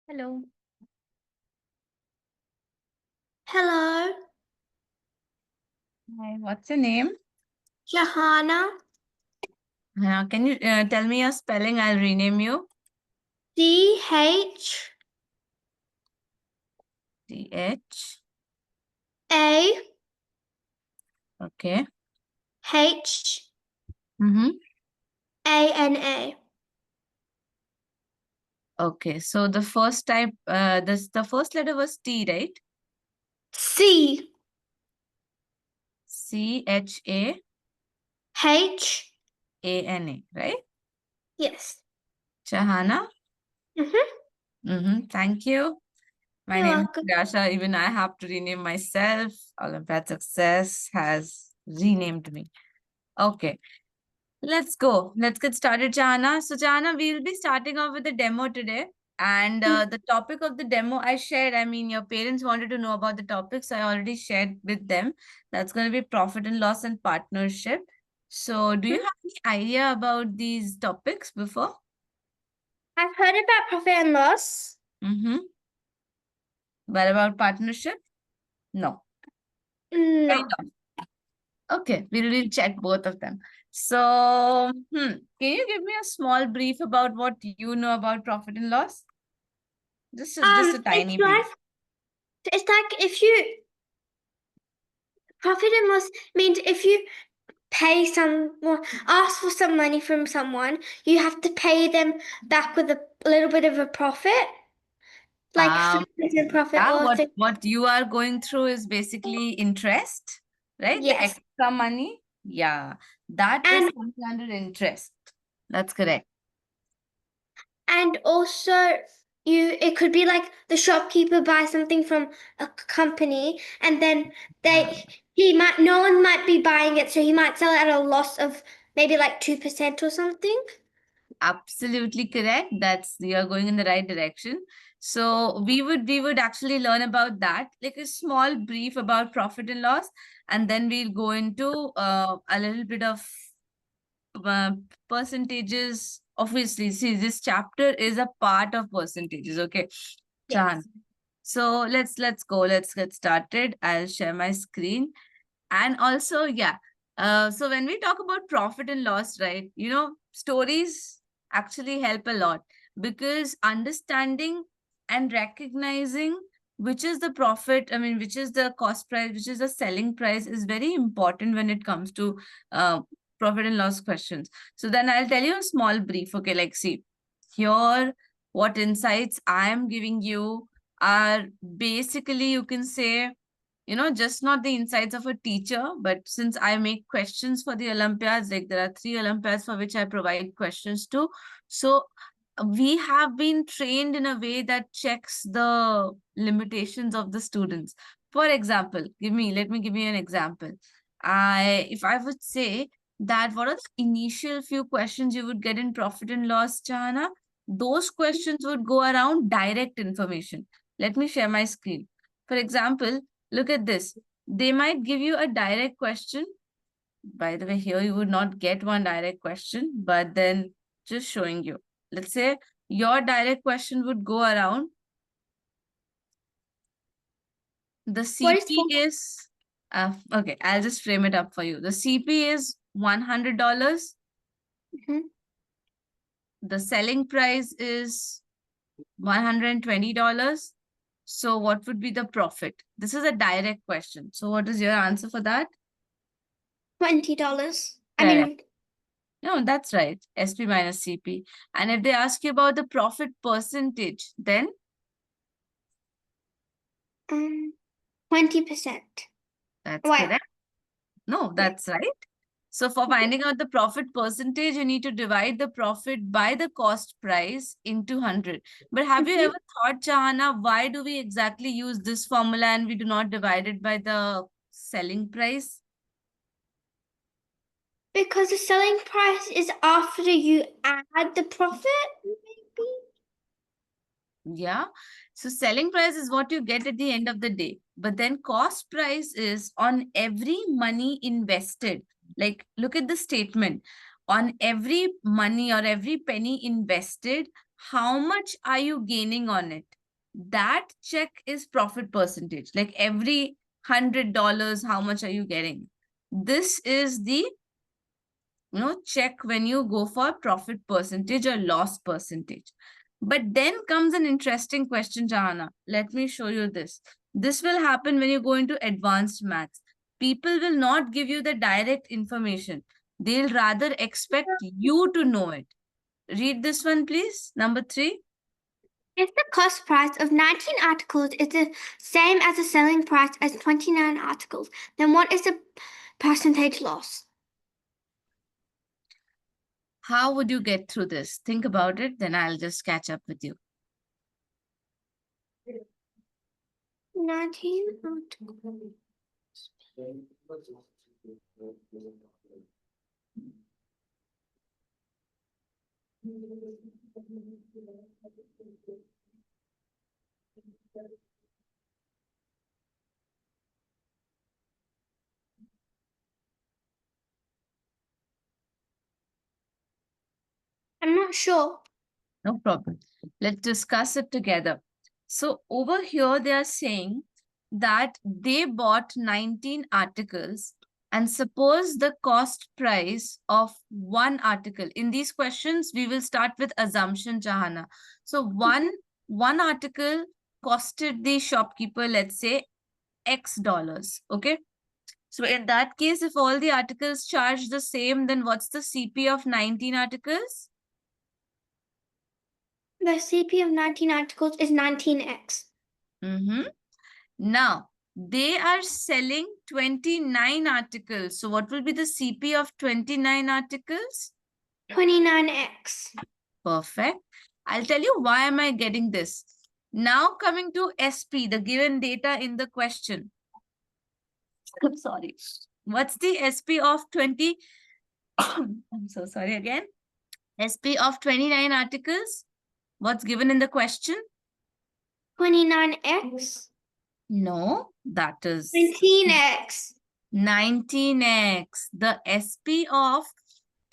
Hello. Hello, Hi, what's your name? Johanna. Can you tell me your spelling? I'll rename you. C-H-A TH. A Okay. H Mm-hmm. A N A. Okay. So the first type, the first letter was T, right? C CHAANA, H. right? Yes. Chahana. Mm-hmm. Mm-hmm. Thank you. My You're name is welcome. Rasha. Even I have to rename myself. Olympiad Success has renamed me. Okay. Let's go. Let's get started, Jahana. So, Jahana, we'll be starting off with the demo today. And the topic of the demo I shared, I mean, your parents wanted to know about the topics. I already shared with them. That's going to be profit and loss and partnership. So, do you have any idea about these topics before? I've heard about profit and loss. Mm-hmm. What about partnership? No. Kind No. of. Okay, we'll check both of them. So, can you give me a small brief about what you know about profit and loss? Just a It's tiny brief. like if you profit and loss means if you pay someone, ask for some money from someone, you have to pay them back with a little bit of a profit, like Um, 3% profit yeah, or thing. what you are going through is basically interest, right? The Yes. extra money. Yeah, that is And something under interest. That's correct. And also, it could be like the shopkeeper buys something from a company, and then Yeah. no one might be buying it, so he might sell it at a loss of maybe like 2% or something. Absolutely correct. That's you're going in the right direction. So we would actually learn about that, like a small brief about profit and loss, and then we'll go into a little bit of uh, percentages. Obviously, see, this chapter is a part of percentages. Okay, Chan. Yes. So let's go. Let's get started. I'll share my screen. And also, yeah. So when we talk about profit and loss, right? Stories actually help a lot because understanding and recognizing which is the profit, I mean, which is the cost price, which is the selling price is very important when it comes to uh, profit and loss questions. So then I'll tell you a small brief. Okay, like see, here what insights I am giving you are basically, you can say, just not the insights of a teacher, but since I make questions for the Olympiads, like there are 3 Olympiads for which I provide questions to. So we have been trained in a way that checks the limitations of the students. For example, let me give you an example. If I would say that what are the initial few questions you would get in profit and loss, Chana? Those questions would go around direct information. Let me share my screen. For example, look at this. They might give you a direct question. By the way, here you would not get one direct question, but then just showing you. Let's say your direct question would go around. The What is CP is, okay, I'll just frame it up for you. The CP is $100. Mhm. The selling price is $120. So what would be the profit? This is a direct question. So what is your answer for that? $20? I Correct. mean, No, that's right. SP minus CP. And if they ask you about the profit percentage, then 20%. that's Why? correct. No, Yeah. that's right. So for finding out the profit percentage, you need to divide the profit by the cost price into 100. But have you Mhm. ever thought, Chahana, why do we exactly use this formula and we do not divide it by the selling price? Because the selling price is after you add the profit, maybe? Yeah. So selling price is what you get at the end of the day. But then cost price is on every money invested. Like look at the statement. On every money or every penny invested, how much are you gaining on it? that check is profit percentage. Like every $100, how much are you getting? This is the check when you go for profit percentage or loss percentage. But then comes an interesting question, Jahana. Let me show you this. This will happen when you go into advanced maths. People will not give you the direct information. They'll rather expect you to know it. Read this one, please. Number 3. If the cost price of 19 articles is the same as the selling price as 29 articles, then what is the percentage loss? How would you get through this? Think about it, then I'll just catch up with you. 19 articles. I'm not sure. No problem. Let's discuss it together. So over here, they are saying that they bought 19 articles, and suppose the cost price of one article. In these questions, we will start with assumption, Jahana. So one article costed the shopkeeper, let's say, X dollars. Okay. So in that case, if all the articles charge the same, then what's the CP of 19 articles? The CP of 19 articles is 19x. Now, they are selling 29 articles. So what will be the CP of 29 articles? 29x. Perfect. I'll tell you why am I getting this. Now coming to SP, the given data in the question. I'm sorry. What's the SP of 20? I'm so sorry again. SP of 29 articles. What's given in the question? 29x. No, that is 19x. 19x. The SP of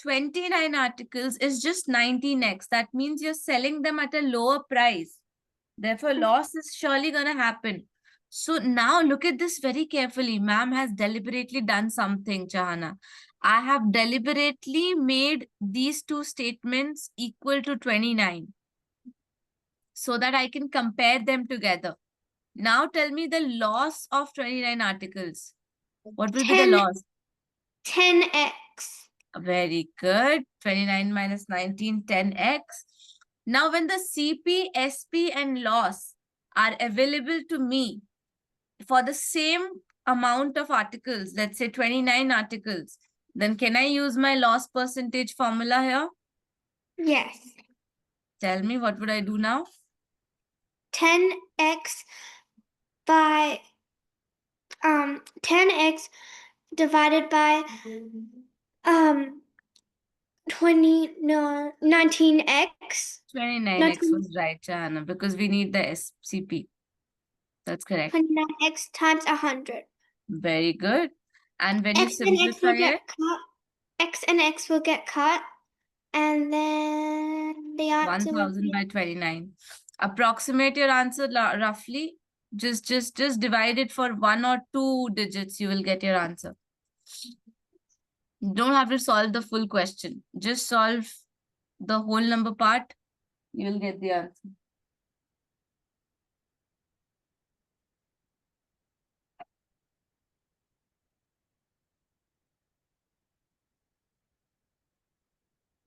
29 articles is just 19x. That means you're selling them at a lower price. Therefore, loss is surely going to happen. So now look at this very carefully. Ma'am has deliberately done something, Jahana. I have deliberately made these two statements equal to 29 so that I can compare them together. Now tell me the loss of 29 articles. What will be the loss? 10x. Very good. 29 minus 19, 10x. Now, when the CP, SP, and loss are available to me for the same amount of articles, let's say 29 articles, then can I use my loss percentage formula here? Yes. Tell me, what would I do now? 10x by 10x divided by 19x. 29x was right, Jahana, because we need the CP. That's correct. 29x times 100. Very good. And when X you and X will simplify get it, cut. X and X will get cut. And then the answer will 1000 be by 29. Approximate your answer roughly. Just divide it for 1 or 2 digits. You will get your answer. You don't have to solve the full question. Just solve the whole number part. You will get the answer.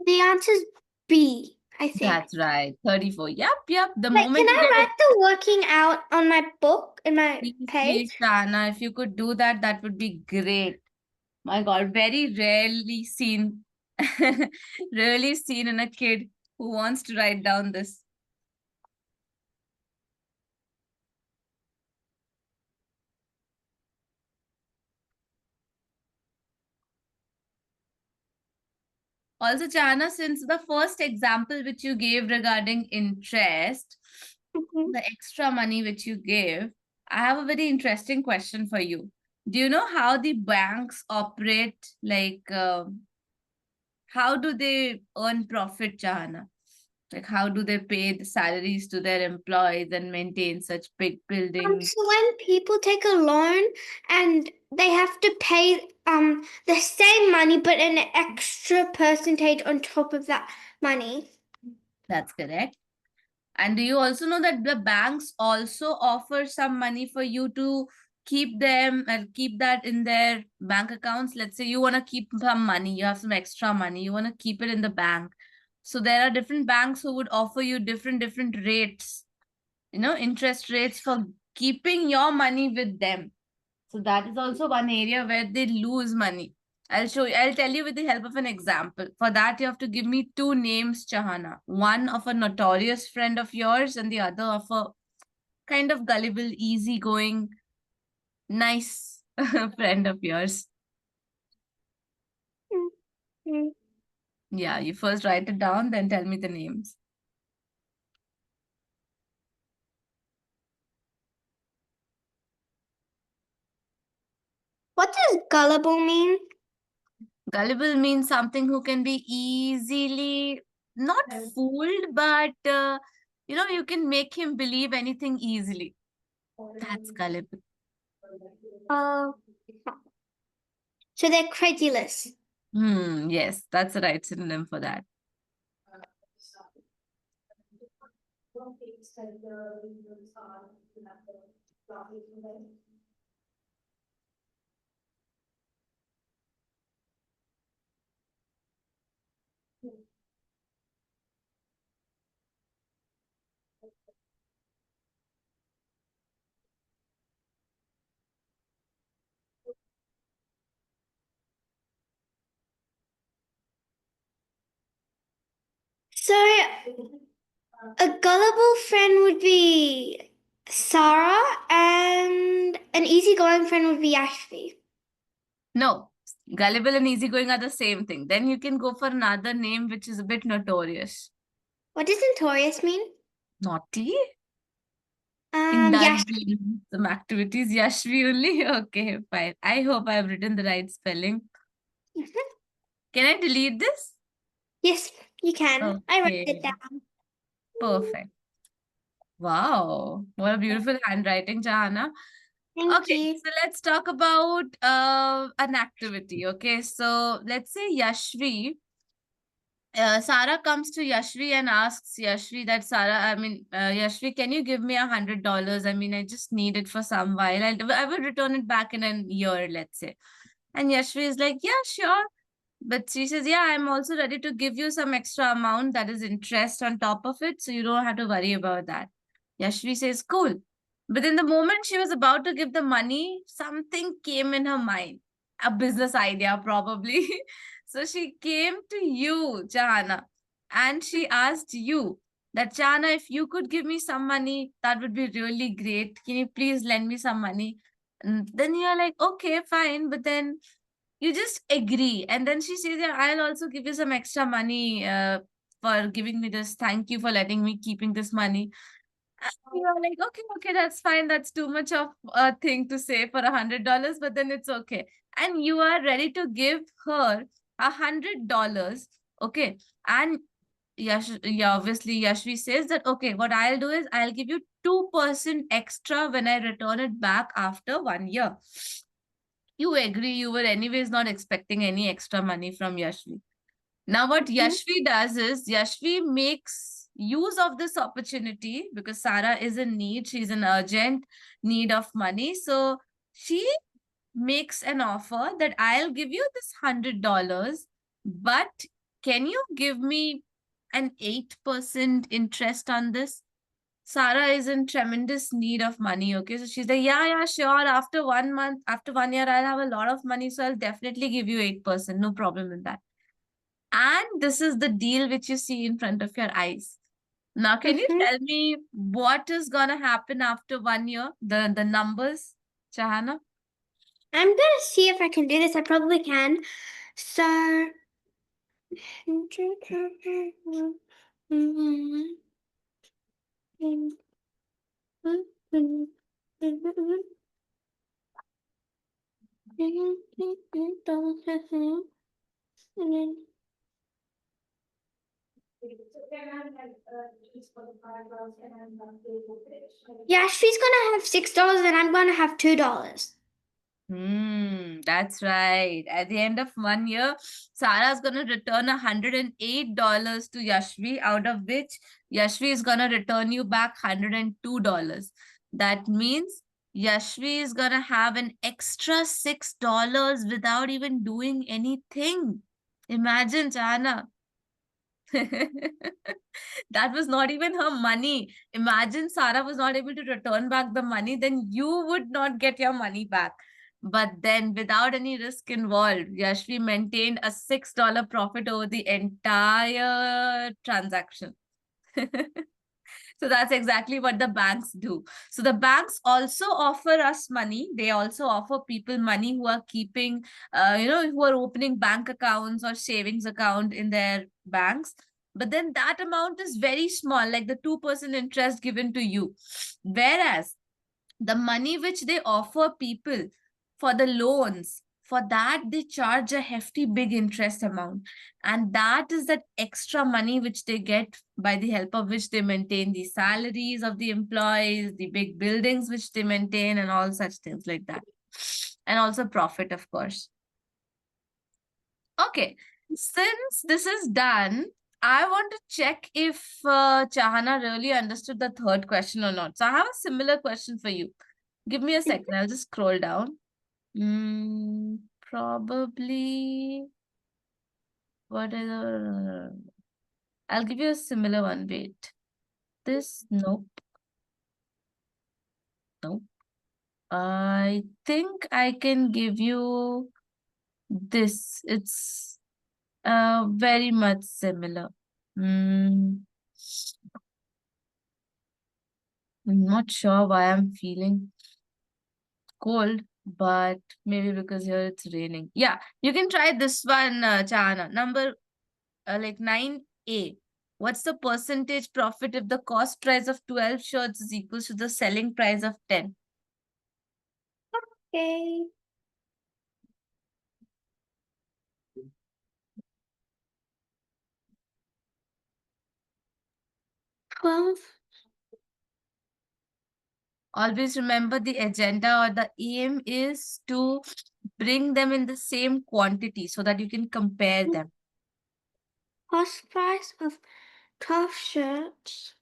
the answer's B, I think. That's right. 34. Yep. The Wait, moment can you I get write the working out on my book, in my it, page? please, Shana, if you could do that, that would be great. My God, very rarely seen, rarely seen in a kid who wants to write down this. Also, Chana, since the first example which you gave regarding interest, the extra money which you gave, I have a very interesting question for you. Do you know how the banks operate? Like, how do they earn profit, Chana? Like, how do they pay the salaries to their employees and maintain such big buildings? So when people take a loan and they have to pay the same money but an extra percentage on top of that money. That's correct. And do you also know that the banks also offer some money for you to keep them and keep that in their bank accounts? Let's say you want to keep some money, you have some extra money, you want to keep it in the bank. So there are different banks who would offer you different rates, interest rates for keeping your money with them. So that is also one area where they lose money. I'll tell you with the help of an example. For that, you have to give me two names, Chahana. One of a notorious friend of yours and the other of a kind of gullible, easygoing, nice friend of yours. Mm-hmm. Yeah, you first write it down, then tell me the names. What does gullible mean? Gullible means something who can be easily not fooled, but you can make him believe anything easily. That's gullible. Uh, so they're credulous. Yes, that's the right synonym for that. So a gullible friend would be Sarah, and an easygoing friend would be Ashby. No, gullible and easygoing are the same thing. Then you can go for another name which is a bit notorious. What does notorious mean? Naughty? Yash. Indulging in some activities. Yashvi only? Okay, fine. I hope I've written the right spelling. Mhm. Can I delete this? Yes, you can. I wrote it Okay, down. perfect. Wow, what a beautiful handwriting, Jahana. Thank Okay, you. so let's talk about an activity. Okay, so let's say Yashvi, Sarah comes to Yashvi and asks Yashvi that Yashvi, can you give me $100? I mean, I just need it for some while. I will return it back in a year, let's say. And Yashvi is like, yeah, sure. But she says, yeah, I'm also ready to give you some extra amount that is interest on top of it. So you don't have to worry about that. Yashvi says, cool. But in the moment she was about to give the money, something came in her mind. A business idea, probably. So she came to you, Jahana, and she asked you that, Jahana, if you could give me some money, that would be really great. Can you please lend me some money? And then you're like, okay, fine. But then you just agree. And then she says, yeah, I'll also give you some extra money for giving me this. Thank you for letting me keeping this money. And you are like, okay, okay, that's fine. That's too much of a thing to say for $100, but then it's okay. And you are ready to give her $100. Okay. And yeah, obviously Yashvi says that, okay, what I'll do is I'll give you 2% extra when I return it back after 1 year. You agree, you were anyways not expecting any extra money from Yashvi. Now, what Mhm. Yashvi does is Yashvi makes use of this opportunity because Sarah is in need. She's in urgent need of money. So she makes an offer that I'll give you this $100, but can you give me an 8% interest on this? Sarah is in tremendous need of money. Okay. So she's like, yeah, yeah, sure. After 1 month, after 1 year, I'll have a lot of money. So I'll definitely give you 8%. No problem in that. And this is the deal which you see in front of your eyes. Now, can you Mhm. tell me what is going to happen after 1 year? The numbers, Chahana? I'm gonna see if I can do this. I probably can. So. Yashvi's gonna have $6 and I'm gonna have $2. That's right. At the end of 1 year, Sarah's gonna return $108 to Yashvi, out of which Yashvi is gonna return you back $102. That means Yashvi is gonna have an extra $6 without even doing anything. Imagine, Chana. That was not even her money. Imagine Sarah was not able to return back the money, then you would not get your money back. But then, without any risk involved, Yashvi maintained a $6 profit over the entire transaction. So that's exactly what the banks do. So the banks also offer us money. They also offer people money who are keeping, who are opening bank accounts or savings account in their banks. But then that amount is very small, like the 2% interest given to you. Whereas the money which they offer people for the loans, for that they charge a hefty big interest amount, and that is that extra money which they get, by the help of which they maintain the salaries of the employees, the big buildings which they maintain, and all such things like that, and also profit, of course. Okay, since this is done, I want to check if Chahana really understood the third question or not. So I have a similar question for you. Give me a second. I'll just scroll down. Probably. What is I'll give you a similar one. Wait. This, nope. Nope. I think I can give you this. It's very much similar. I'm not sure why I'm feeling cold, but maybe because here it's raining. Yeah, you can try this one, Chahana. Number like 9A. What's the percentage profit if the cost price of 12 shirts is equal to the selling price of 10? Okay. $12. Always remember the agenda or the aim is to bring them in the same quantity so that you can compare them. Cost price of 12 shirts.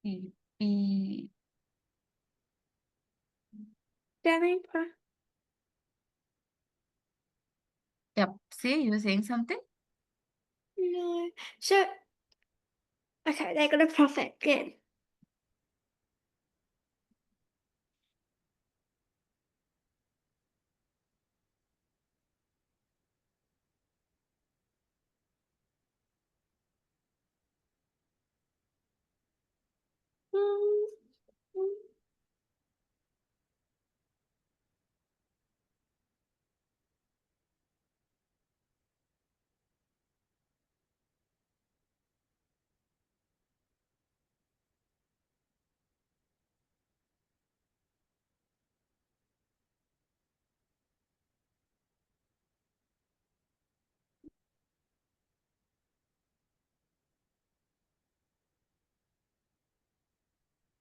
P- Selling Yep. See, you were saying something? No. So, okay, they're gonna profit. Good.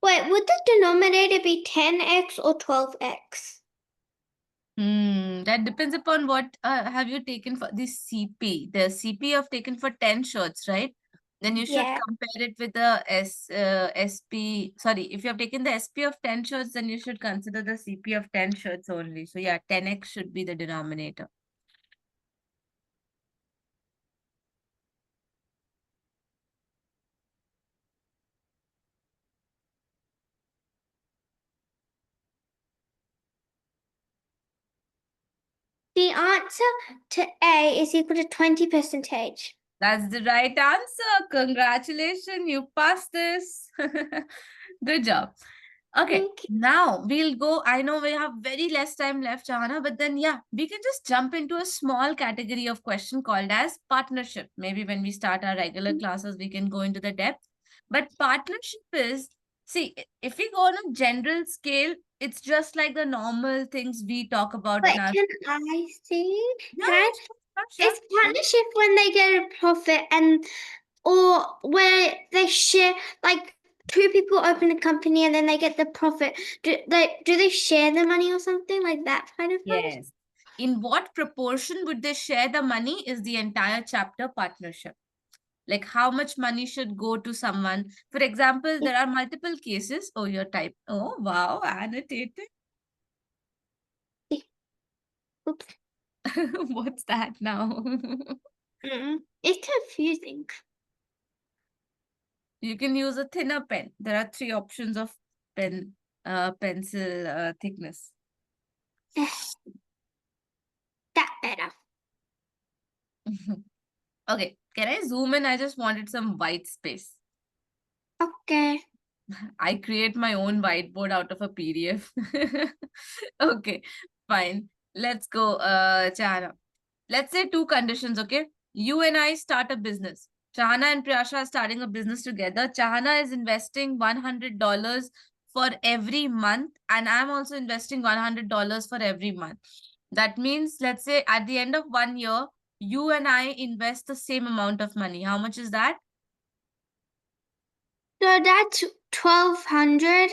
Wait, would the denominator be 10x or 12x? That depends upon what have you taken for the CP. The CP you have taken for 10 shirts, right? Then you should Yeah. compare it with the SP. Sorry, if you have taken the SP of 10 shirts, then you should consider the CP of 10 shirts only. So yeah, 10x should be the denominator. The answer to A is equal to 20%. That's the right answer. Congratulations, you passed this. Good job. Okay, Thank you. now we'll go. I know we have very less time left, Jahana, but then yeah, we can just jump into a small category of question called as partnership. Maybe when we start our regular classes, we can go into the depth. But partnership is, see, if we go on a general scale, it's just like the normal things we talk about in Wait, our. can I see? Yeah, Can I? sure. It's partnership when they get a profit and or where they share, like two people open a company and then they get the profit. Do they share the money or something like that kind of partnership? Yes. In what proportion would they share the money is the entire chapter partnership. Like how much money should go to someone. For example, there are multiple cases. Oh, you're type. Oh, wow, annotated. Oops. What's that now? It's confusing. You can use a thinner pen. There are 3 options of pencil thickness. That better. Okay, can I zoom in? I just wanted some white space. Okay. I create my own whiteboard out of a PDF. Okay, fine. Let's go, Chahana. Let's say 2 conditions, okay? You and I start a business. Chahana and Priyasha are starting a business together. Chahana is investing $100 for every month, and I'm also investing $100 for every month. That means, let's say at the end of 1 year, you and I invest the same amount of money. How much is that? So that's 1,200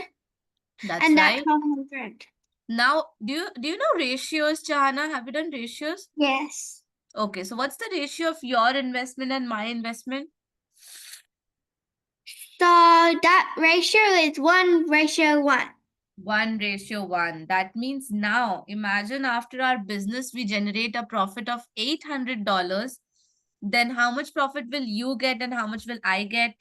That's and that's right. 1,200. Now, do you know ratios, Chahana? Have you done ratios? Yes. Okay, so what's the ratio of your investment and my investment? So that ratio is 1:1. 1:1. That means now, imagine after our business, we generate a profit of $800. Then how much profit will you get and how much will I get?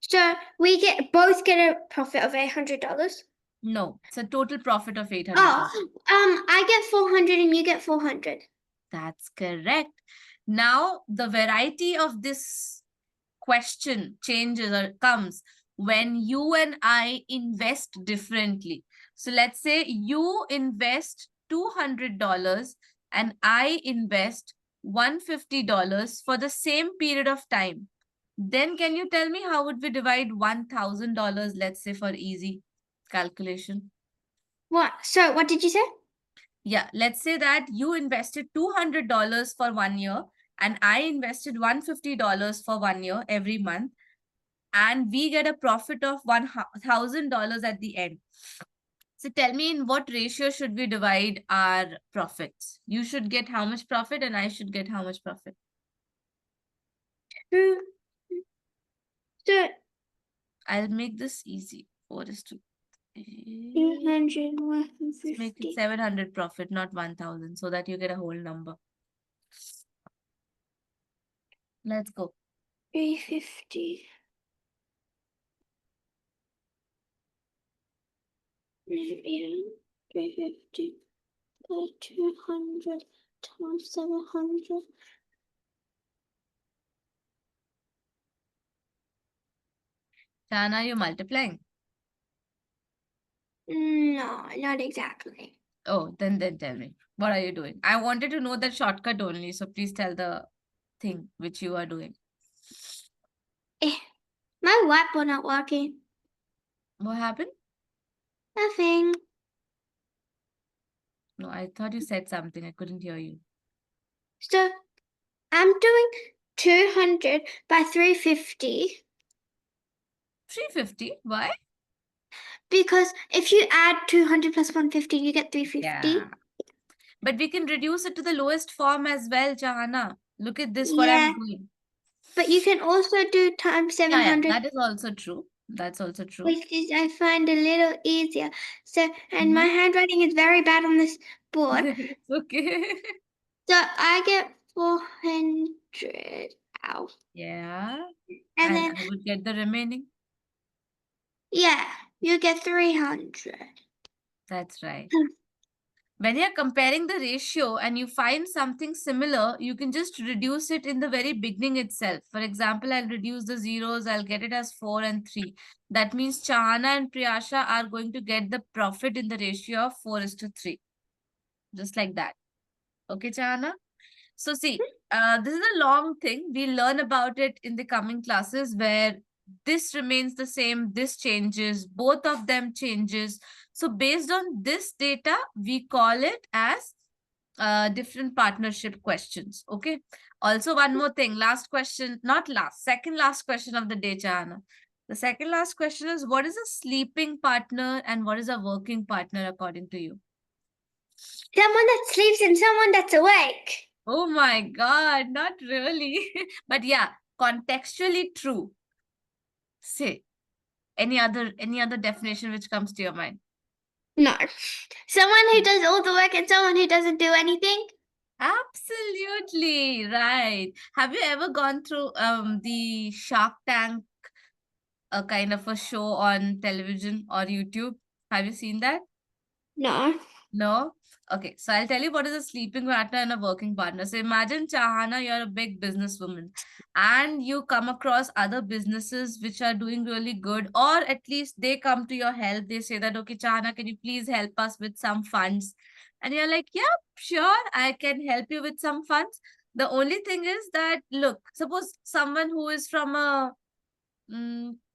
So we both get a profit of $800. No, it's a total profit of $800. I get 400 and you get 400. That's correct. Now, the variety of this question changes or comes when you and I invest differently. So let's say you invest $200 and I invest $150 for the same period of time. Then can you tell me how would we divide $1,000, let's say, for easy calculation? What? So what did you say? Yeah, let's say that you invested $200 for 1 year and I invested $150 for 1 year every month, and we get a profit of $1,000 at the end. So tell me, in what ratio should we divide our profits? You should get how much profit and I should get how much profit? So I'll make this easy. 4:2. 200, Let's make it 150. 700 profit, not 1,000, so that you get a whole number. Let's go. 350. 350. 200 times 700. Shan, are you multiplying? No, not exactly. Oh, then tell me. What are you doing? I wanted to know that shortcut only, so please tell the thing which you are doing. My whiteboard not working. What happened? Nothing. No, I thought you said something. I couldn't hear you. So I'm doing 200 by 350 350? Why? because if you add 200 plus 150, you get 350. Yeah. But we can reduce it to the lowest form as well, Jahana. Look at this, what I'm doing. But you can also do times 700. Yeah, that is also true. That's also true. Which is I find a little easier. So, and my handwriting is very bad on this board. It's okay. So I get 400 out. Yeah. And And then, I would get the remaining. yeah, you get 300. That's right. When you're comparing the ratio and you find something similar, you can just reduce it in the very beginning itself. For example, I'll reduce the zeros, I'll get it as 4 and 3. That means Chahana and Priyasha are going to get the profit in the ratio of 4:3. Just like that. Okay, Chahana? So see, this is a long thing. We'll learn about it in the coming classes where this remains the same, this changes, both of them changes. So based on this data, we call it as different partnership questions. Okay. Also, one more thing. Last question, not last, second last question of the day, Chahana. The second last question is, what is a sleeping partner and what is a working partner according to you? Someone that sleeps and someone that's awake. Oh my God, not really. But yeah, contextually true. Say, any other definition which comes to your mind? No. Someone who does all the work and someone who doesn't do anything. Absolutely right. Have you ever gone through the Shark Tank kind of a show on television or YouTube? Have you seen that? No. No? Okay, so I'll tell you what is a sleeping partner and a working partner. So imagine, Chahana, you're a big businesswoman and you come across other businesses which are doing really good, or at least they come to your help. They say that, okay, Chahana, can you please help us with some funds? And you're like, yeah, sure, I can help you with some funds. The only thing is that, look, suppose someone who is from a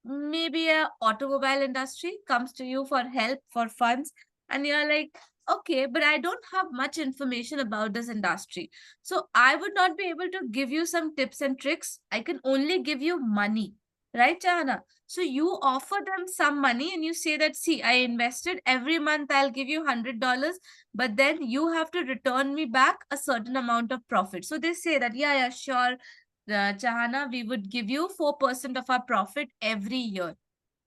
maybe a automobile industry comes to you for help for funds, and you're like, okay, but I don't have much information about this industry, so I would not be able to give you some tips and tricks. I can only give you money, right, Jana? So you offer them some money and you say that, see, I invested, every month I'll give you $100, but then you have to return me back a certain amount of profit. So they say that, yeah, sure, Chahana, we would give you 4% of our profit every year.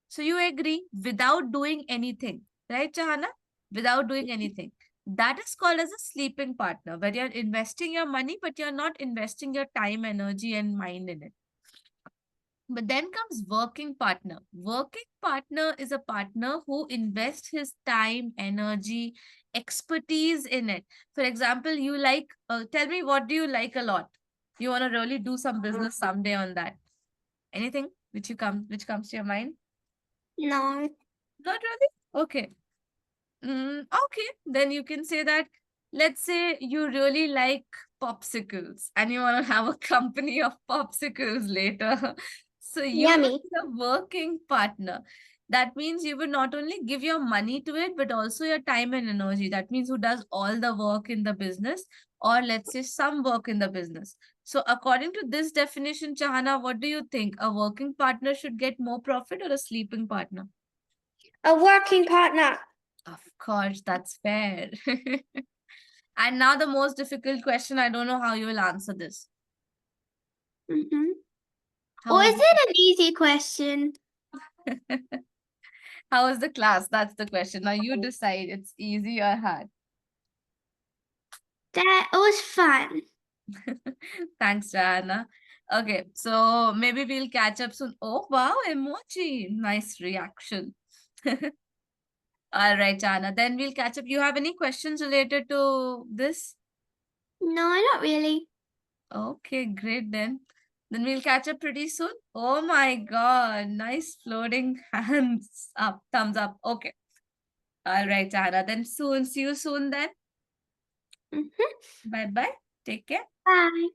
So you agree without doing anything, right, Chahana? Without doing anything. That is called as a sleeping partner, where you're investing your money, but you're not investing your time, energy, and mind in it. But then comes working partner. Working partner is a partner who invests his time, energy, expertise in it. For example, you like, tell me, what do you like a lot? You want to really do some business someday on that. Anything which comes to your mind? No. Not really? Okay. Okay, then you can say that, let's say you really like popsicles and you want to have a company of popsicles later. So you would Yummy. be a working partner. That means you would not only give your money to it, but also your time and energy. That means who does all the work in the business, or let's say some work in the business. So according to this definition, Chahana, what do you think? A working partner should get more profit or a sleeping partner? A working partner. Of course, that's fair. And now the most difficult question. I don't know how you will answer this. Mm-hmm. How Or was is it an easy question? how was the class? That's the question. Now you decide. It's easy or hard. That was fun. Thanks, Joanna. Okay, so maybe we'll catch up soon. Oh wow, emoji. Nice reaction. All right, Joanna. Then we'll catch up. You have any questions related to this? No, not really. Okay, great then. Then we'll catch up pretty soon. Oh my God, nice floating hands up, thumbs up. Okay. All right, Tara. Then soon. See you soon then. Mm-hmm. Bye bye. Take care. Bye.